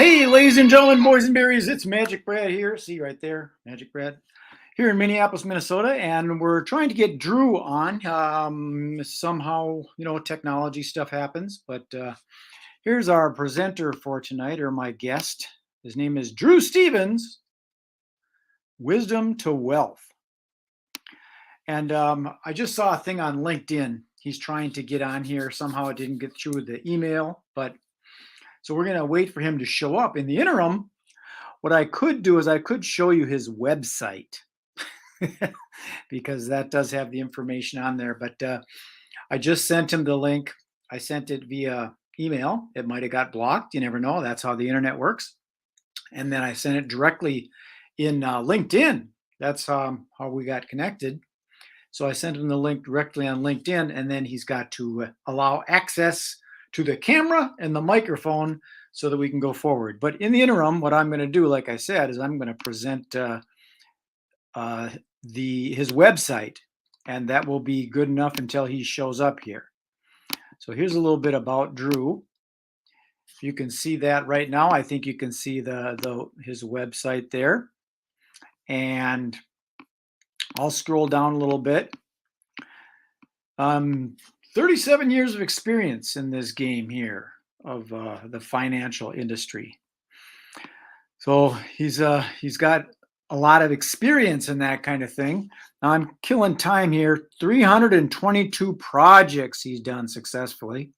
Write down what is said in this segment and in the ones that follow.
Hey, ladies and gentlemen, boys and berries, it's Magic Brad here. See right there, Magic Brad here in Minneapolis, Minnesota, and we're trying to get Drew on. Somehow, technology stuff happens, but here's our presenter for tonight, or my guest. His name is Drew Stevens, Wisdom to Wealth. And I just saw a thing on LinkedIn. He's trying to get on here. Somehow it didn't get through the email, but so we're going to wait for him to show up. In the interim, what I could do is I could show you his website because that does have the information on there. But I just sent him the link. I sent it via email. It might have got blocked. You never know. That's how the internet works. And then I sent it directly in LinkedIn. That's how we got connected. So I sent him the link directly on LinkedIn, and then he's got to allow access to the camera and the microphone so that we can go forward. But in the interim, what I'm going to do, like I said, is I'm going to present his website, and that will be good enough until he shows up here. So here's a little bit about Drew. You can see that right now. I think you can see his website there. And I'll scroll down a little bit. 37 years of experience in this game here of the financial industry. So he's got a lot of experience in that kind of thing. Now I'm killing time here. 322 projects he's done successfully.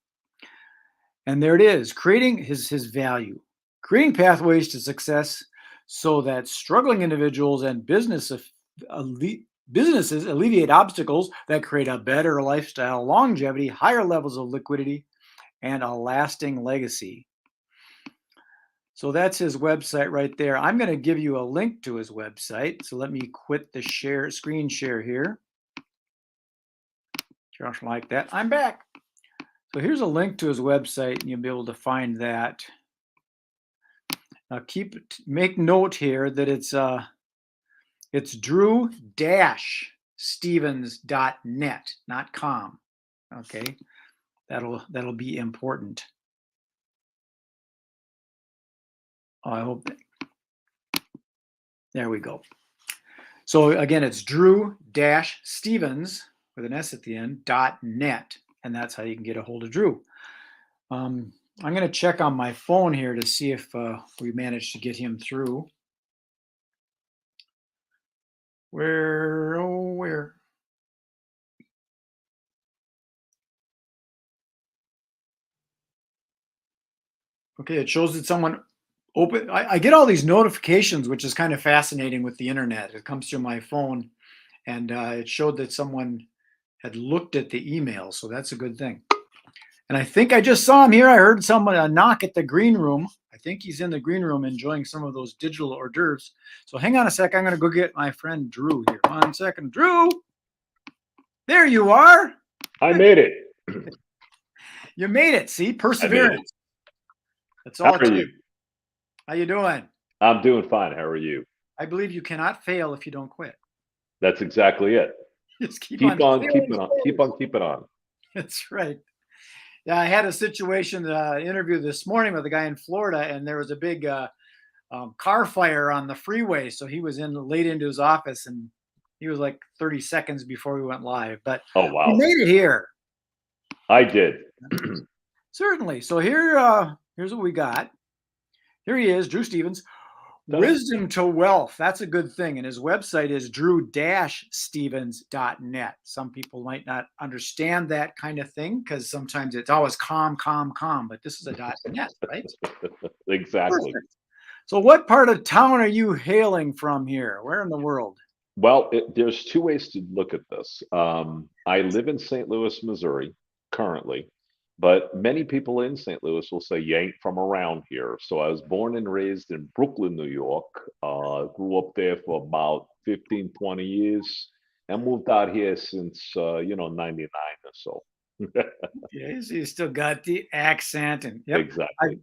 And there it is, creating his value, creating pathways to success so that struggling individuals and businesses alleviate obstacles that create a better lifestyle, longevity, higher levels of liquidity, and a lasting legacy. So that's his website right there. I'm going to give you a link to his website. So let me quit the screen share here. Just like that. I'm back. So here's a link to his website, and you'll be able to find that. Now make note here that it's drew-stevens.net, not com. Okay, that'll be important. I hope that. There we go. So again, it's drew-stevens with an S at the end .net, and that's how you can get a hold of Drew. I'm going to check on my phone here to see if we managed to get him through. Where? Okay, it shows that someone open. I get all these notifications, which is kind of fascinating with the internet. It comes through my phone, and it showed that someone had looked at the email, so that's a good thing. And I think I just saw him here. I heard someone knock at the green room. I think he's in the green room enjoying some of those digital hors d'oeuvres. So hang on a sec. I'm going to go get my friend Drew here. 1 second. Drew, there you are. I made it. You made it. See, perseverance. That's all. How are you? How you doing? I'm doing fine. How are you? I believe you cannot fail if you don't quit. That's exactly it. Just keep on keeping on. That's right. Yeah, I had a situation interview this morning with a guy in Florida, and there was a big car fire on the freeway. So he was late into his office, and he was like 30 seconds before we went live. But oh wow, we made it here. I did. Certainly. So here's what we got. Here he is, Drew Stevens. Wisdom to Wealth. That's a good thing. And his website is drew-stevens.net. Some people might not understand that kind of thing because sometimes it's always calm, but this is a .net, right? Exactly. Perfect. So what part of town are you hailing from here? Where in the world? Well, there's two ways to look at this. I live in St. Louis, Missouri, currently. But many people in St. Louis will say, you ain't from around here. So I was born and raised in Brooklyn, New York. Grew up there for about 15, 20 years and moved out here since, 99 or so. Yeah, you still got the accent. And yep, exactly.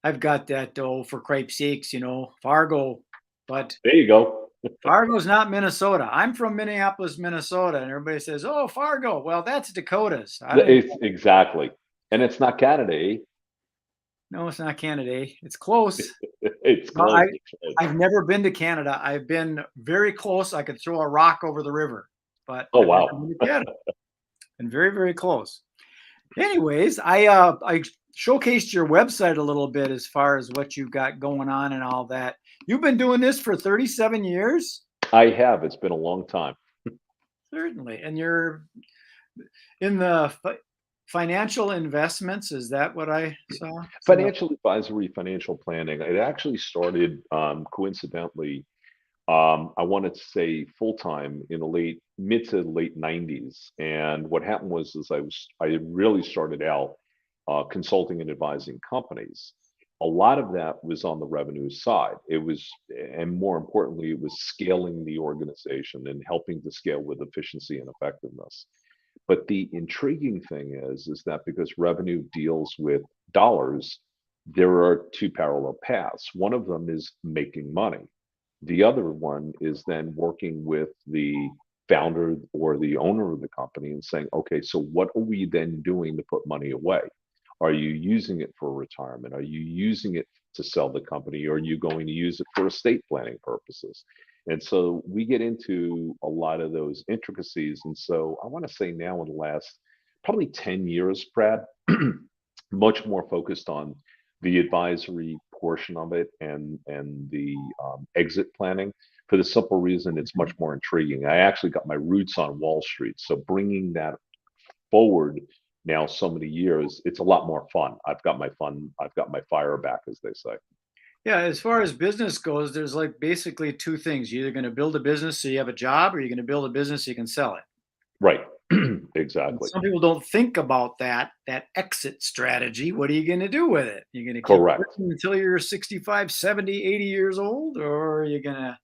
I've got that, for cripe's sakes, Fargo. But there you go. Fargo's not Minnesota. I'm from Minneapolis, Minnesota. And everybody says, oh, Fargo. Well, that's Dakotas. Exactly. And it's not Canada, eh? No, it's not Canada. It's close. It's Well, close. That's right. I've never been to Canada. I've been very close. I could throw a rock over the river, but Oh, I've never wow. been to Canada. Been very, very close. Anyways, I showcased your website a little bit as far as what you've got going on and all that. You've been doing this for 37 years? I have. It's been a long time. Certainly. And you're in the financial investments. Is that what I saw? Financial advisory, financial planning. It actually started coincidentally. I wanted to say full time in the mid to late '90s, and what happened was I really started out consulting and advising companies. A lot of that was on the revenue side. It was, and more importantly, it was scaling the organization and helping to scale with efficiency and effectiveness. But the intriguing thing is that because revenue deals with dollars, there are two parallel paths. One of them is making money. The other one is then working with the founder or the owner of the company and saying, okay, so what are we then doing to put money away? Are you using it for retirement? Are you using it to sell the company? Or are you going to use it for estate planning purposes? And so we get into a lot of those intricacies. And so I want to say now in the last probably 10 years, Brad, much more focused on the advisory portion of it and the exit planning for the simple reason it's much more intriguing. I actually got my roots on Wall Street, so bringing that forward now so many years, it's a lot more fun. I've got my fire back, as they say. Yeah, as far as business goes, there's like basically two things. You're either going to build a business so you have a job, or you're going to build a business so you can sell it. Right. And Exactly. some people don't think about that exit strategy. What are you going to do with it? You're going to keep Correct. working until you're 65, 70, 80 years old, or are you going to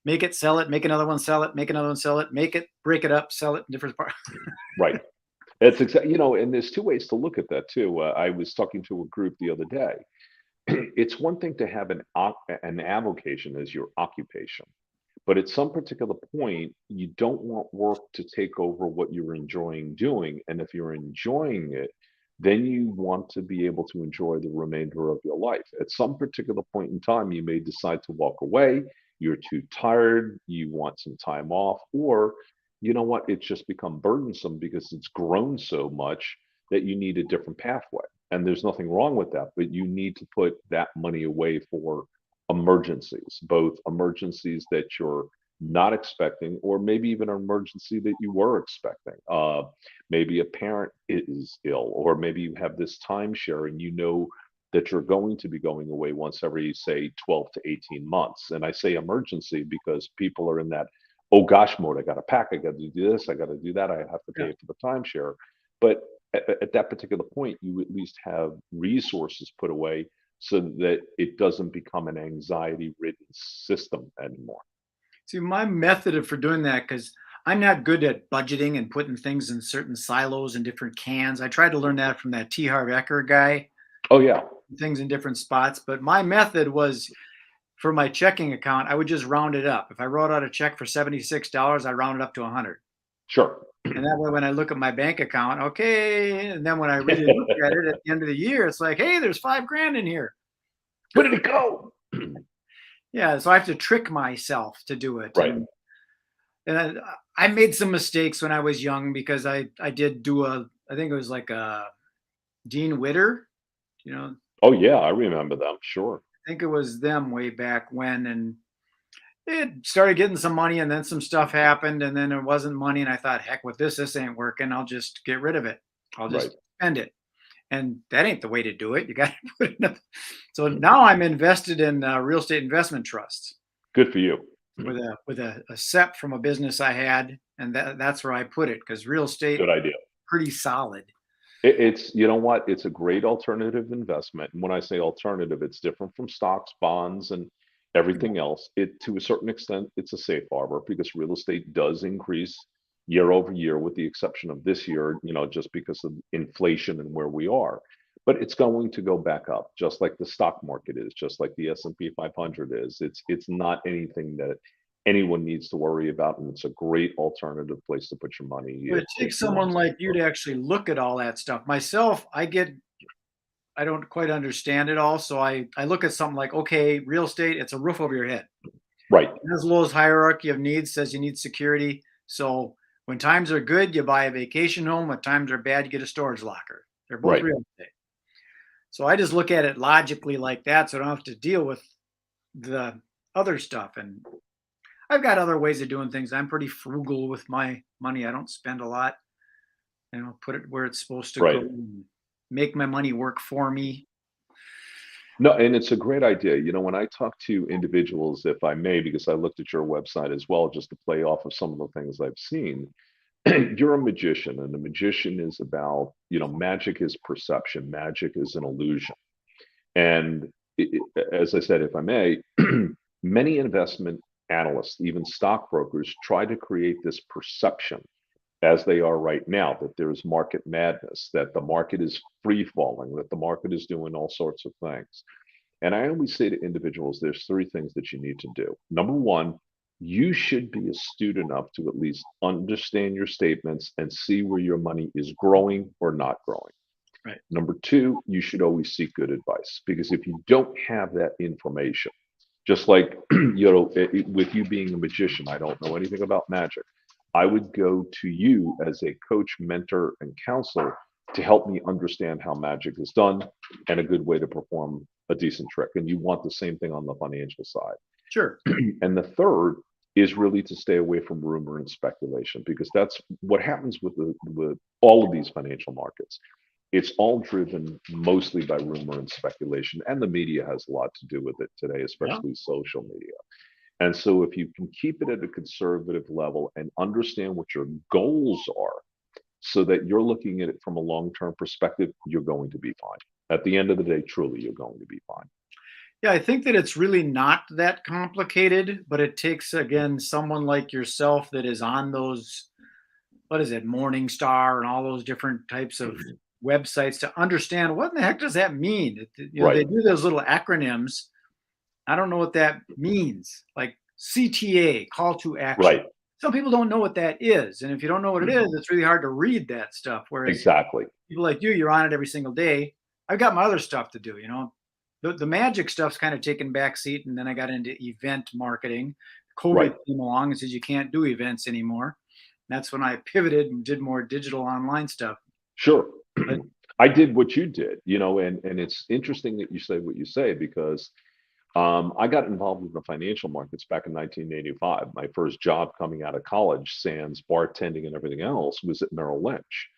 make it, sell it, make another one, sell it, make another one, sell it, make it, break it up, sell it in different parts. Right. It's exactly, and there's two ways to look at that too. I was talking to a group the other day. It's one thing to have an avocation as your occupation, but at some particular point, you don't want work to take over what you're enjoying doing. And if you're enjoying it, then you want to be able to enjoy the remainder of your life. At some particular point in time, you may decide to walk away. You're too tired, you want some time off, or you know what, it's just become burdensome because it's grown so much that you need a different pathway. And there's nothing wrong with that, but you need to put that money away for emergencies, both emergencies that you're not expecting, or maybe even an emergency that you were expecting. Maybe a parent is ill, or maybe you have this timeshare and you know that you're going to be going away once every, say, 12 to 18 months. And I say emergency because people are in that, oh gosh mode. I got to pack, I got to do this, I got to do that, I have to Yeah. pay for the timeshare. But at that particular point, you at least have resources put away so that it doesn't become an anxiety ridden system anymore. See, my method for doing that, because I'm not good at budgeting and putting things in certain silos and different cans. I tried to learn that from that T. Harv Eker guy, Oh, yeah, things in different spots. But my method was for my checking account, I would just round it up. If I wrote out a check for $76, I round it up to 100. sure. And that way, when I look at my bank account, okay. And then when I really look at it at the end of the year, it's like, hey, there's $5,000 in here. Where did it go? Yeah. So I have to trick myself to do it. Right. And I made some mistakes when I was young because I did do I think it was like a Dean Witter, you know, Oh, yeah, I remember them. Sure. I think it was them way back when. And it started getting some money, and then some stuff happened, and then it wasn't money. And I thought, heck with this, this ain't working. I'll just get rid of it. I'll Right. just spend it. And that ain't the way to do it. You got to put it up. So now I'm invested in real estate investment trusts Good for you. with a SEP from a business I had, and that's where I put it, because real estate Good idea. pretty solid. It's, you know what? It's a great alternative investment. And when I say alternative, it's different from stocks, bonds, and everything else. It, to a certain extent, it's a safe harbor because real estate does increase year over year, with the exception of this year, just because of inflation and where we are. But it's going to go back up, just like the stock market is, just like the S&P 500 is. It's not anything that anyone needs to worry about, and it's a great alternative place to put your money But it if takes you want someone to. like you to actually look at all that stuff. Myself, I don't quite understand it all. So I look at something like, okay, real estate, it's a roof over your head. Right, Maslow's hierarchy of needs says you need security. So when times are good, you buy a vacation home. When times are bad, you get a storage locker. They're both right. real estate. So I just look at it logically like that, so I don't have to deal with the other stuff. And I've got other ways of doing things. I'm pretty frugal with my money. I don't spend a lot. Put it where it's supposed to go. Right. And make my money work for me. No, and it's a great idea. When I talk to individuals, if I may, because I looked at your website as well, just to play off of some of the things I've seen, you're a magician, and a magician is about, magic is perception, magic is an illusion. And as I said, if I may, many investment analysts, even stockbrokers, try to create this perception as they are right now that there's market madness, that the market is free falling, that the market is doing all sorts of things. And I always say to individuals, there's three things that you need to do. Number one, you should be astute enough to at least understand your statements and see where your money is growing or not growing. Right. Number two, you should always seek good advice, because if you don't have that information, just like, with you being a magician, I don't know anything about magic. I would go to you as a coach, mentor, and counselor to help me understand how magic is done and a good way to perform a decent trick. And you want the same thing on the financial side. Sure. And the third is really to stay away from rumor and speculation, because that's what happens with all of these financial markets. It's all driven mostly by rumor and speculation, and the media has a lot to do with it today, Yeah. especially social media. And so if you can keep it at a conservative level and understand what your goals are, so that you're looking at it from a long-term perspective, you're going to be fine. At the end of the day, truly, you're going to be fine. Yeah, I think that it's really not that complicated, but it takes, again, someone like yourself that is on those, what is it, Morningstar and all those different types of websites to understand what in the heck does that mean? They Right, do those little acronyms. I don't know what that means, like CTA, call to action. right. Some people don't know what that is. And if you don't know what it is, it's really hard to read that stuff. Whereas Exactly. people like you're on it every single day. I've got my other stuff to do. The magic stuff's kind of taken back seat, and then I got into event marketing. COVID Right. came along and says you can't do events anymore. That's when I pivoted and did more digital online stuff. Sure. But I did what you did, and it's interesting that you say what you say, because I got involved in the financial markets back in 1985. My first job coming out of college, sans bartending and everything else, was at Merrill Lynch.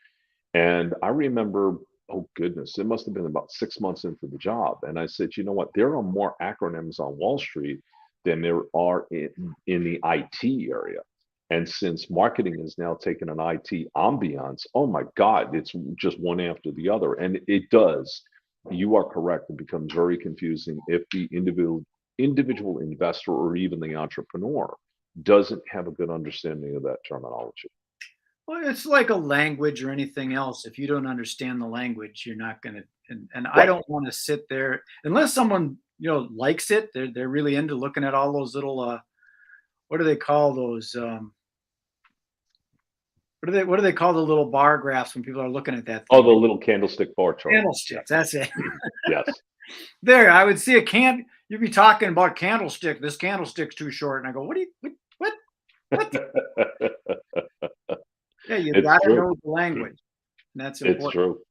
And I remember, oh goodness, it must have been about 6 months into the job. And I said, you know what? There are more acronyms on Wall Street than there are in the IT area. And since marketing has now taken an IT ambiance, oh my God, it's just one after the other. And it does. You are correct. It becomes very confusing if the individual investor or even the entrepreneur doesn't have a good understanding of that terminology. well, it's like a language or anything else. If you don't understand the language, you're not going to. And I Right. don't want to sit there unless someone likes it. They're really into looking at all those little what do they call those? What do they call the little bar graphs when people are looking at that Oh, thing? the little candlestick bar chart. Candlesticks. That's it. Yes. There, I would see a can. You'd be talking about candlestick. This candlestick's too short, and I go, "What do you? What? What?" Yeah, you It's got to true. know the language, and that's It's important. true.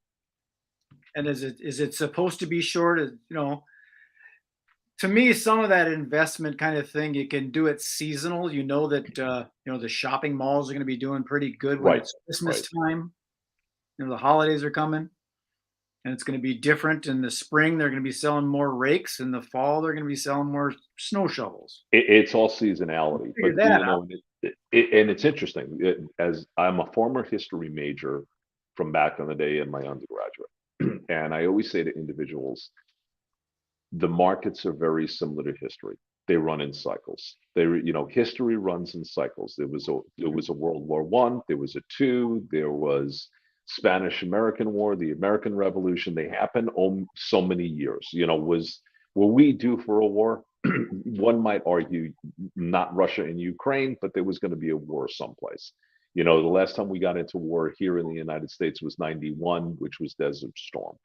And is it supposed to be short? To me, some of that investment kind of thing, you can do it seasonal. You know that the shopping malls are going to be doing pretty good when Right. it's Christmas Right. time. The holidays are coming. And it's going to be different in the spring. They're going to be selling more rakes. In the fall, they're going to be selling more snow shovels. It's all seasonality, Figure but that out. and it's interesting. As I'm a former history major from back in the day in my undergraduate, and I always say to individuals, the markets are very similar to history. They run in cycles. History runs in cycles. There was a World War One. There was a two. There was Spanish American War, the American Revolution. They happened so many years. Were we due for a war? One might argue not Russia and Ukraine, but there was going to be a war someplace. The last time we got into war here in the United States was '91, which was Desert Storm.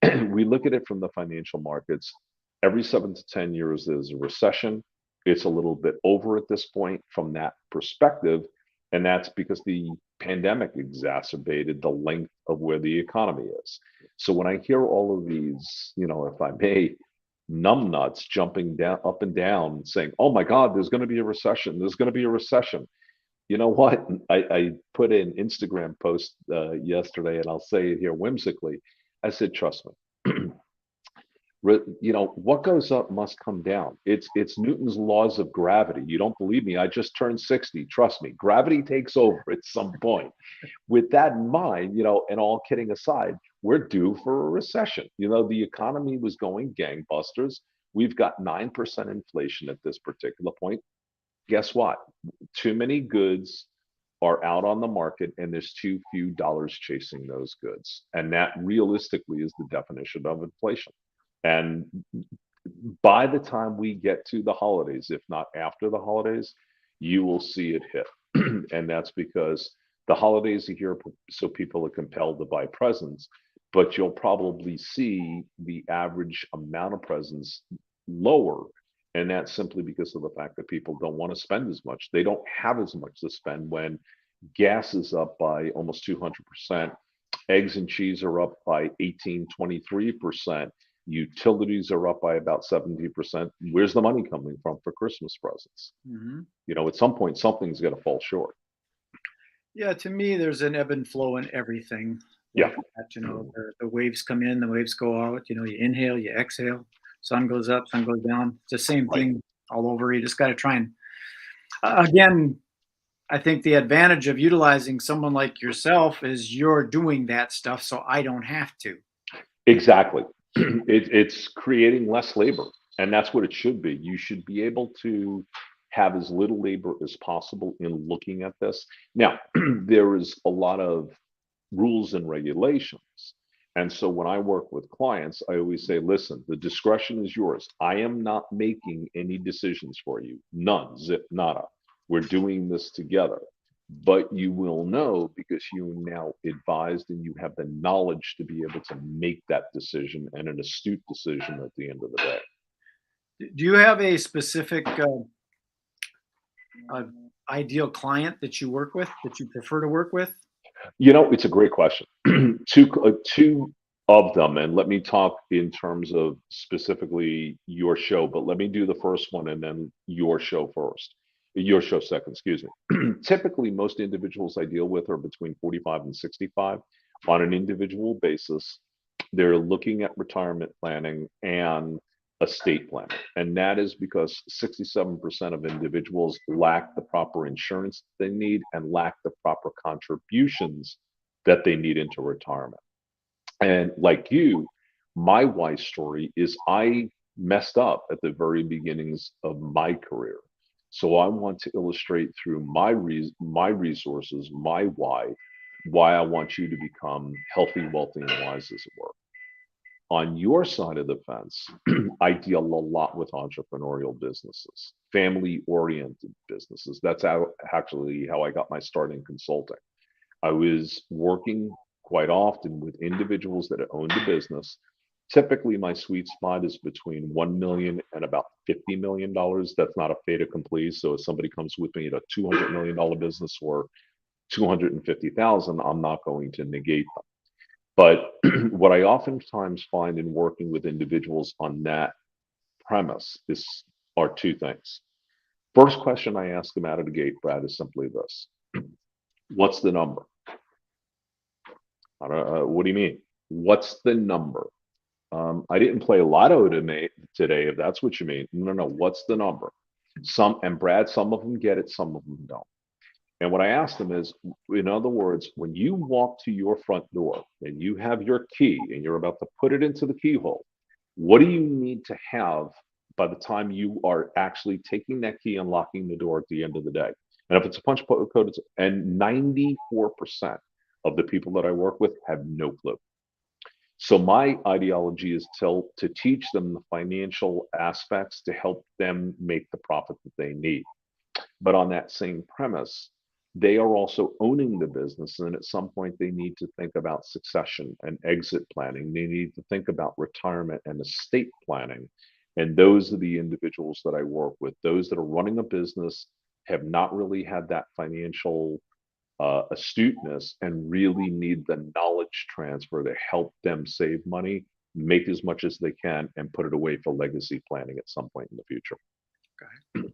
we look at it from the financial markets. Every 7 to 10 years, there's a recession. It's a little bit over at this point from that perspective. And that's because the pandemic exacerbated the length of where the economy is. So when I hear all of these, if I may, numbnuts jumping down, up and down, saying, oh my God, there's going to be a recession. There's going to be a recession. You know what? I put an Instagram post yesterday, and I'll say it here whimsically. I said, trust me. What goes up must come down. It's Newton's laws of gravity. You don't believe me? I just turned 60. Trust me, gravity takes over at some point. With that in mind, and all kidding aside, we're due for a recession. The economy was going gangbusters. We've got 9% inflation at this particular point. Guess what? Too many goods are out on the market, and there's too few dollars chasing those goods. And that realistically is the definition of inflation. And by the time we get to the holidays, if not after the holidays, you will see it hit. And that's because the holidays are here, so people are compelled to buy presents. But you'll probably see the average amount of presents lower. And that's simply because of the fact that people don't want to spend as much. They don't have as much to spend when gas is up by almost 200%. Eggs and cheese are up by 18, 23%. Utilities are up by about 70%. Where's the money coming from for Christmas presents? At some point, something's going to fall short. Yeah, to me, there's an ebb and flow in everything. Yeah. The waves come in, the waves go out. You inhale, you exhale. Sun goes up, sun goes down. It's the same thing all over. You just got to try and, again, I think the advantage of utilizing someone like yourself is you're doing that stuff, so I don't have to. Exactly. It's creating less labor, and that's what it should be. You should be able to have as little labor as possible in looking at this. Now, there is a lot of rules and regulations. And so when I work with clients, I always say, listen, the discretion is yours. I am not making any decisions for you. None, zip, nada. We're doing this together. But you will know because you now advised and you have the knowledge to be able to make that decision, and an astute decision at the end of the day. Do you have a specific ideal client that you work with, that you prefer to work with? It's a great question. Two of them, and let me talk in terms of specifically your show, but let me do the first one and then your show second, excuse me. Typically, most individuals I deal with are between 45 and 65 on an individual basis. They're looking at retirement planning and estate planning. And that is because 67% of individuals lack the proper insurance they need and lack the proper contributions that they need into retirement. And like you, my wife's story is I messed up at the very beginnings of my career. So I want to illustrate through my resources, my why I want you to become healthy, wealthy, and wise, as it were. On your side of the fence, I deal a lot with entrepreneurial businesses, family-oriented businesses. That's actually how I got my start in consulting. I was working quite often with individuals that owned a business. Typically, my sweet spot is between $1 million and about $50 million. That's not a fait accompli. So if somebody comes with me at a $200 million business or 250,000, I'm not going to negate them. But what I oftentimes find in working with individuals on that premise are two things. First question I ask them out of the gate, Brad, is simply this: what's the number? What do you mean? What's the number? I didn't play lotto today, if that's what you mean. No. What's the number? Brad, some of them get it, some of them don't. And what I ask them is, in other words, when you walk to your front door and you have your key and you're about to put it into the keyhole, what do you need to have by the time you are actually taking that key and locking the door at the end of the day? And if it's a punch code, and 94% of the people that I work with have no clue. So my ideology is to teach them the financial aspects to help them make the profit that they need. But on that same premise, they are also owning the business. And at some point, they need to think about succession and exit planning. They need to think about retirement and estate planning. And those are the individuals that I work with. Those that are running a business have not really had that financial astuteness and really need the knowledge transfer to help them save money, make as much as they can, and put it away for legacy planning at some point in the future. Okay.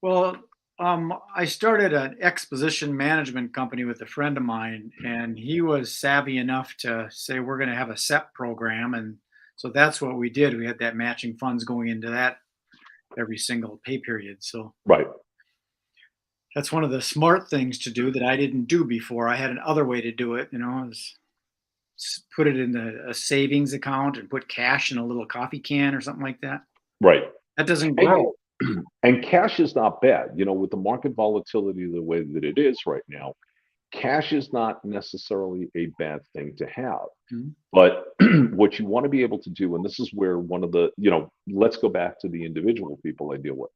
Well, I started an exposition management company with a friend of mine, and he was savvy enough to say we're going to have a SEP program, and so that's what we did. We had that matching funds going into that every single pay period. So Right. that's one of the smart things to do that I didn't do before. I had another way to do it, is put it in a savings account and put cash in a little coffee can or something like that. Right. That doesn't And, grow. and cash is not bad. With the market volatility the way that it is right now, cash is not necessarily a bad thing to have. Mhm. But what you want to be able to do, and this is where one of the, let's go back to the individual people I deal with.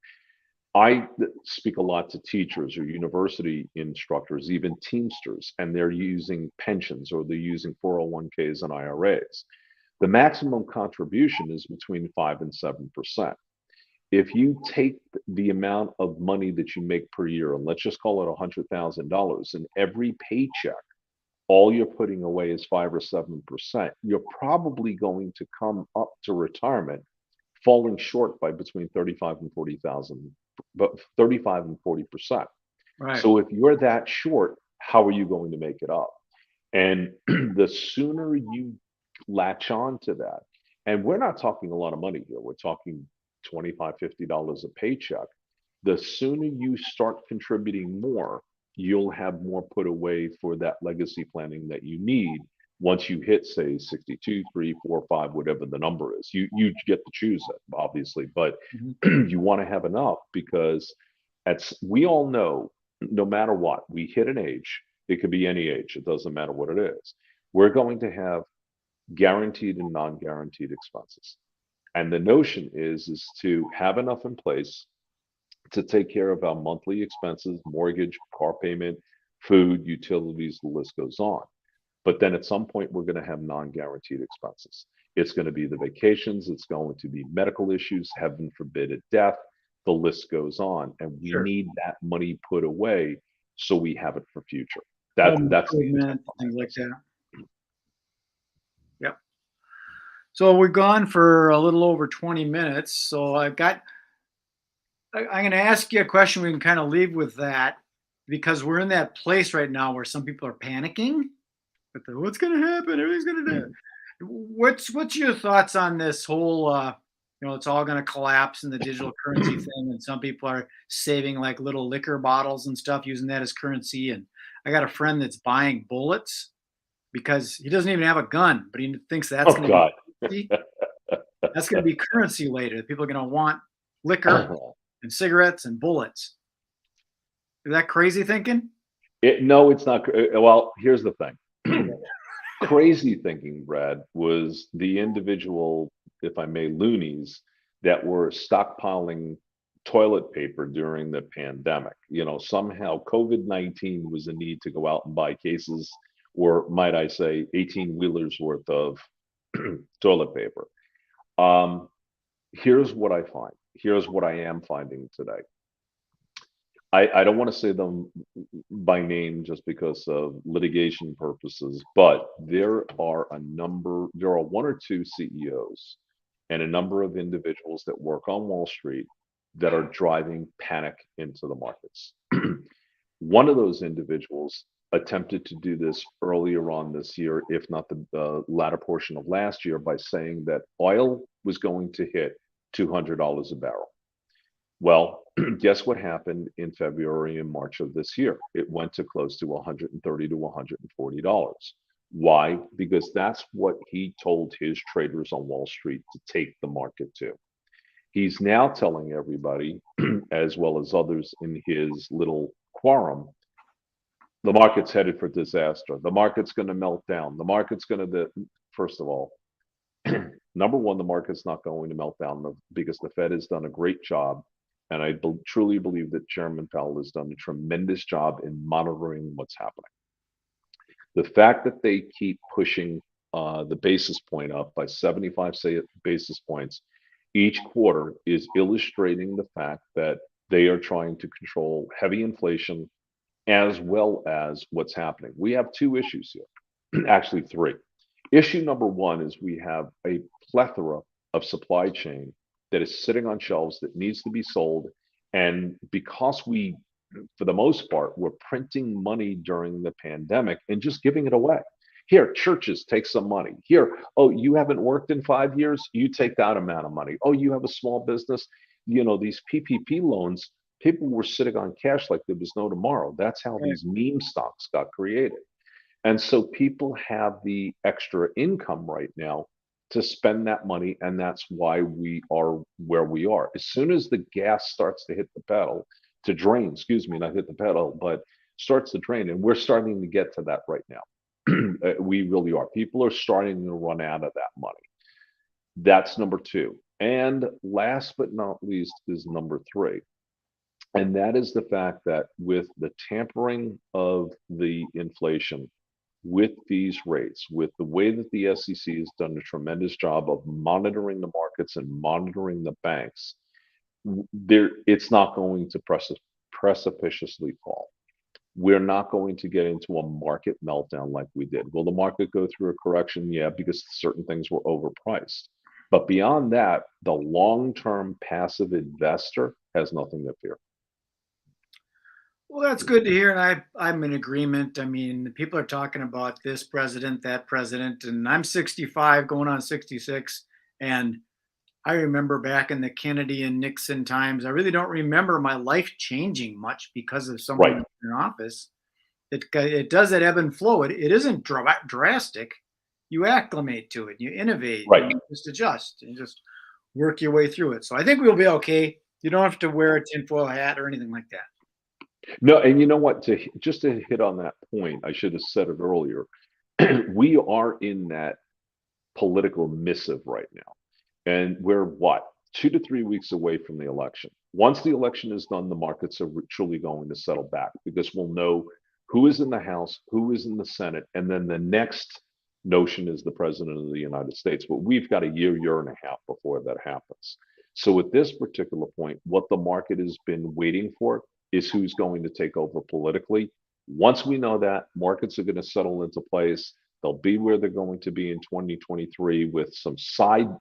I speak a lot to teachers or university instructors, even Teamsters, and they're using pensions or they're using 401ks and IRAs. The maximum contribution is between 5 and 7%. If you take the amount of money that you make per year, and let's just call it $100,000, and every paycheck, all you're putting away is 5 or 7%, you're probably going to come up to retirement falling short by between 35 and 40,000, but 35 and 40%. Right. So if you're that short, how are you going to make it up? And the sooner you latch on to that, and we're not talking a lot of money here, we're talking $25, $50 a paycheck. The sooner you start contributing more, you'll have more put away for that legacy planning that you need once you hit, say, 62, 3, 4, 5, whatever the number is. You get to choose it, obviously, but Mhm. you want to have enough because we all know no matter what, we hit an age, it could be any age, it doesn't matter what it is. We're going to have guaranteed and non-guaranteed expenses. And the notion is to have enough in place to take care of our monthly expenses, mortgage, car payment, food, utilities, the list goes on. But then at some point, we're going to have non-guaranteed expenses. It's going to be the vacations, it's going to be medical issues, heaven forbid a death, the list goes on. And we Sure. need that money put away so we have it for future. Home That's the improvement, intent behind things like this. that. Yep. So we've gone for a little over 20 minutes. So I'm going to ask you a question. We can kind of leave with that because we're in that place right now where some people are panicking. What's going to happen? Everything's going to die. What's your thoughts on this whole? It's all going to collapse in the digital currency thing, and some people are saving like little liquor bottles and stuff, using that as currency. And I got a friend that's buying bullets because he doesn't even have a gun, but he thinks that's Oh going to God. be currency. That's going to be currency later. People are going to want liquor and cigarettes and bullets. Is that crazy thinking? No, it's not. Well, here's the thing. Crazy thinking, Brad, was the individual, if I may, loonies that were stockpiling toilet paper during the pandemic. Somehow COVID-19 was a need to go out and buy cases, or might I say, 18 wheelers worth of toilet paper. Here's what I find. Here's what I am finding today. I don't want to say them by name just because of litigation purposes, but there are one or two CEOs and a number of individuals that work on Wall Street that are driving panic into the markets. One of those individuals attempted to do this earlier on this year, if not the latter portion of last year, by saying that oil was going to hit $200 a barrel. Well, guess what happened in February and March of this year? It went to close to $130 to $140. Why? Because that's what he told his traders on Wall Street to take the market to. He's now telling everybody, as well as others in his little quorum, the market's headed for disaster. The market's going to melt down. The market's going to, first of all, number one, the market's not going to melt down because the Fed has done a great job And I truly believe that Chairman Powell has done a tremendous job in monitoring what's happening. The fact that they keep pushing the basis point up by 75 basis points each quarter is illustrating the fact that they are trying to control heavy inflation as well as what's happening. We have two issues here, actually three. Issue number one is we have a plethora of supply chain that is sitting on shelves that needs to be sold. And because we, for the most part, were printing money during the pandemic and just giving it away. Here, churches take some money. Here, oh, you haven't worked in 5 years, you take that amount of money. Oh, you have a small business, these PPP loans, people were sitting on cash like there was no tomorrow. That's how Right. these meme stocks got created. And so people have the extra income right now to spend that money. And that's why we are where we are. As soon as the gas starts to hit the pedal, to drain, excuse me, not hit the pedal, but starts to drain. And we're starting to get to that right now. We really are. People are starting to run out of that money. That's number two. And last but not least is number three. And that is the fact that with the tampering of the inflation, with these rates, with the way that the SEC has done a tremendous job of monitoring the markets and monitoring the banks, it's not going to precipitously fall. We're not going to get into a market meltdown like we did. Will the market go through a correction? Yeah, because certain things were overpriced. But beyond that, the long-term passive investor has nothing to fear. Well, that's good to hear, and I'm in agreement. I mean, people are talking about this president, that president, and I'm 65, going on 66, and I remember back in the Kennedy and Nixon times. I really don't remember my life changing much because of Right, someone in office. It does that ebb and flow. It isn't drastic. You acclimate to it, you innovate, right. and you just adjust, and just work your way through it. So I think we'll be okay. You don't have to wear a tinfoil hat or anything like that. No, and you know what? Just to hit on that point, I should have said it earlier. We are in that political missive right now. And we're what? 2 to 3 weeks away from the election. Once the election is done, the markets are truly going to settle back because we'll know who is in the House, who is in the Senate, and then the next notion is the President of the United States. But we've got a year and a half before that happens. So at this particular point, what the market has been waiting for is who's going to take over politically. Once we know that, markets are going to settle into place. They'll be where they're going to be in 2023 with some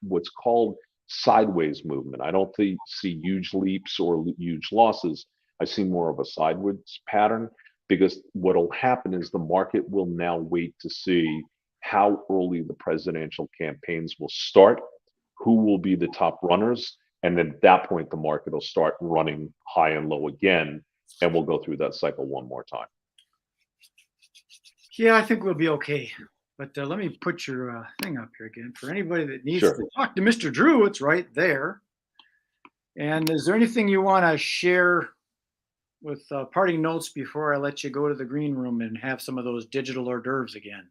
what's called sideways movement. I don't see huge leaps or huge losses. I see more of a sideways pattern because what'll happen is the market will now wait to see how early the presidential campaigns will start, who will be the top runners, and then at that point, the market will start running high and low again, and we'll go through that cycle one more time. Yeah, I think we'll be okay. But let me put your thing up here again. For anybody that needs Sure. to talk to Mr. Drew, it's right there. And is there anything you want to share with parting notes before I let you go to the green room and have some of those digital hors d'oeuvres again?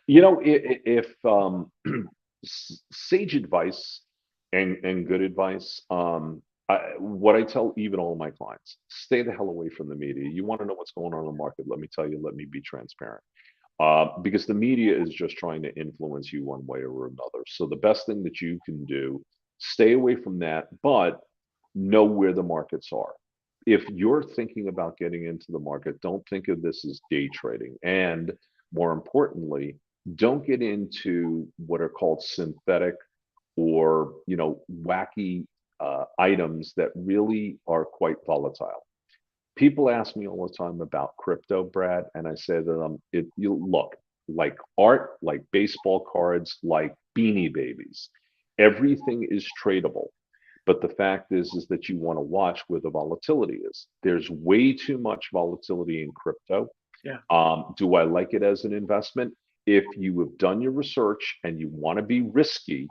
If sage advice and good advice, what I tell even all my clients, stay the hell away from the media. You want to know what's going on in the market? Let me tell you, let me be transparent. Because the media is just trying to influence you one way or another. So the best thing that you can do, stay away from that, but know where the markets are. If you're thinking about getting into the market, don't think of this as day trading. And more importantly, don't get into what are called synthetic or wacky items that really are quite volatile. People ask me all the time about crypto, Brad, and I say to them, you look like art, like baseball cards, like Beanie Babies. Everything is tradable. But the fact is that you want to watch where the volatility is. There's way too much volatility in crypto. Yeah. Do I like it as an investment? If you have done your research and you want to be risky,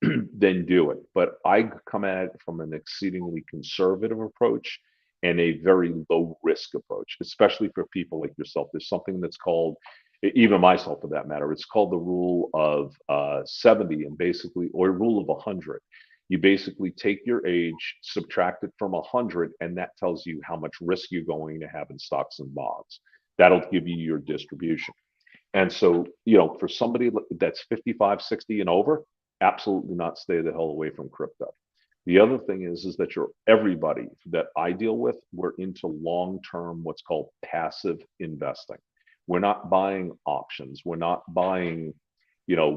then do it. But I come at it from an exceedingly conservative approach and a very low risk approach, especially for people like yourself. There's something that's called, even myself for that matter, it's called the rule of 70 and basically, or rule of 100. You basically take your age, subtract it from 100, and that tells you how much risk you're going to have in stocks and bonds. That'll give you your distribution. And so, for somebody that's 55, 60 and over, absolutely not, stay the hell away from crypto. The other thing is that everybody that I deal with, we're into long-term, what's called passive investing. We're not buying options. We're not buying,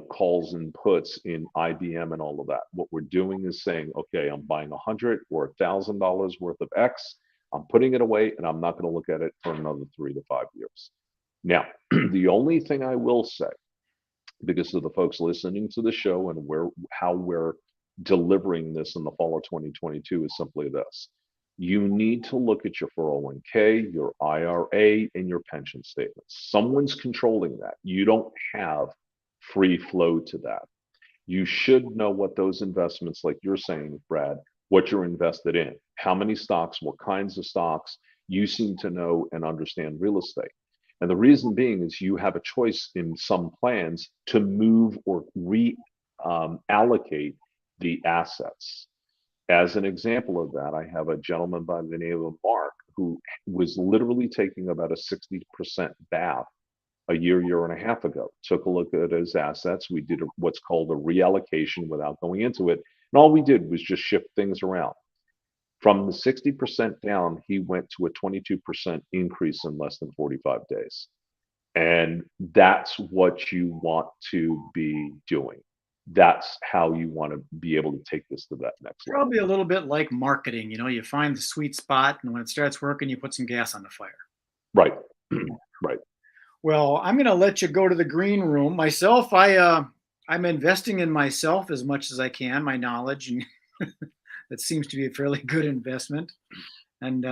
calls and puts in IBM and all of that. What we're doing is saying, okay, I'm buying $100 or $1,000 worth of X. I'm putting it away, and I'm not going to look at it for another 3 to 5 years. Now, the only thing I will say, because of the folks listening to the show and how we're delivering this in the fall of 2022, is simply this. You need to look at your 401k, your IRA, and your pension statements. Someone's controlling that. You don't have free flow to that. You should know what those investments, like you're saying, Brad, what you're invested in, how many stocks, what kinds of stocks. You seem to know and understand real estate. And the reason being is you have a choice in some plans to move or reallocate the assets. As an example of that, I have a gentleman by the name of Mark who was literally taking about a 60% bath a year and a half ago. Took a look at his assets. We did what's called a reallocation without going into it. And all we did was just shift things around. From the 60% down, he went to a 22% increase in less than 45 days. And that's what you want to be doing. That's how you want to be able to take this to that next level. Probably a little bit like marketing. You find the sweet spot, and when it starts working, you put some gas on the fire. Right. Right. Well, I'm going to let you go to the green room. Myself, I'm investing in myself as much as I can, my knowledge, and that seems to be a fairly good investment. And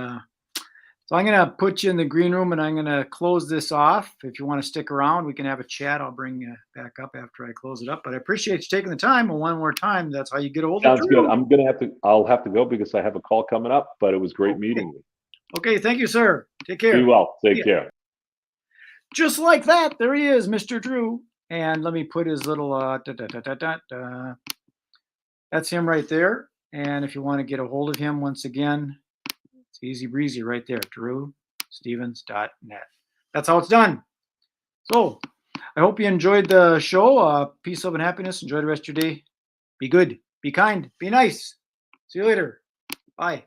so I'm going to put you in the green room, and I'm going to close this off. If you want to stick around, we can have a chat. I'll bring you back up after I close it up. But I appreciate you taking the time. And one more time, that's how you get a hold of Sounds good. I'll have to go because I have a call coming up, but it was great meeting you. Okay, thank you, sir. Take care. Be well. Take care. Just like that, there he is, Mr. Drew. And let me put his little, that's him right there. And if you want to get a hold of him, once again, it's easy breezy right there, drewstevens.net. That's how it's done. So I hope you enjoyed the show. Peace, love, and happiness. Enjoy the rest of your day. Be good, be kind, be nice. See you later. Bye.